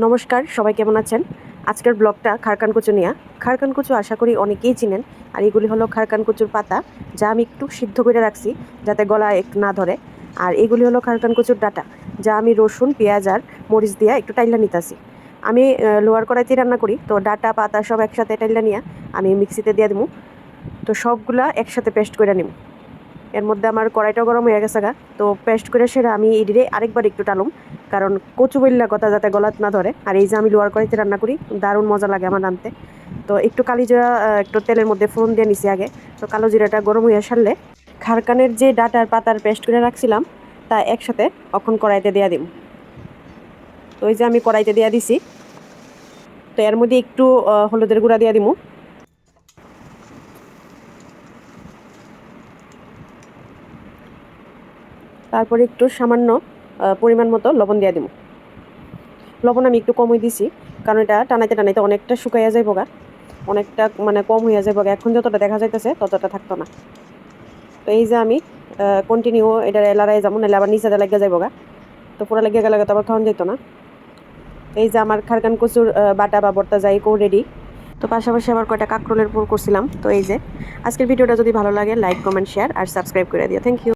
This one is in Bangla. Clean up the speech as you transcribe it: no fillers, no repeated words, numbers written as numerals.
নমস্কার, সবাই কেমন আছেন? আজকের ব্লগটা খারকান কচু নিয়ে। খারকান কচু আশা করি অনেকেই চিনেন। আর এগুলি হলো খারকান কচুর পাতা, যা আমি একটু সিদ্ধ করে রাখছি যাতে গলায় একটু না ধরে। আর এগুলি হলো খারকান কচুর ডাঁটা, যা আমি রসুন, পেঁয়াজ আর মরিচ দিয়ে একটু টাইলা নিতেছি। আমি লোয়ার কড়াইতে রান্না করি, তো ডাঁটা পাতা সব একসাথে টাইলা নিয়ে আমি মিক্সিতে দিয়ে দেবো। তো সবগুলা একসাথে পেস্ট করে নিব। এর মধ্যে আমার কড়াইটাও গরম হয়ে গেছে তো পেস্ট করে সেটা আমি এডিরে আরেকবার একটু টালুম, কারণ কচু বললা কথা যাতে গলাত না ধরে। আর এই যে আমি লোয়ার কড়াইতে রান্না করি, দারুণ মজা লাগে আমার রাঁধতে। তো একটু কালি জিরা একটু তেলের মধ্যে ফোড়ন দিয়ে নিছি আগে। তো কালো জিরাটা গরম হয়ে সারলে খারকানের যে ডাটার পাতার পেস্ট করে রাখছিলাম তা একসাথে এখন কড়াইতে দেওয়া দিব। তো ওই যে আমি কড়াইতে দেওয়া দিছি। তো এর মধ্যে একটু হলুদের গুঁড়া দিয়ে দিব। তারপরে একটু সামান্য পরিমাণ মতো লবণ দিয়ে দিব। লবণ আমি একটু কমই দিছি, কারণ এটা টানাইতে টানাইতে অনেকটা শুকাইয়া যায় বগা, অনেকটা মানে কম হইয়া যায় বগা। এখন যতটা দেখা যাইতেছে ততটা থাকতো না। তো এই যে আমি কন্টিনিউ এটা এলারাই যেমন এলে আবার নিচে লেগে যায় বগা, তো পুরো লেগে গেলে তো আবার খাওয়ান যেত না। এই যে আমার খারকান কচুর বাটা বা ভর্তা যাই কেউ রেডি। তো পাশাপাশি আবার কয়টা কাঁকরোলের পুর করছিলাম। তো এই যে আজকের ভিডিওটা যদি ভালো লাগে লাইক, কমেন্ট, শেয়ার আর সাবস্ক্রাইব করে দিও। Thank you.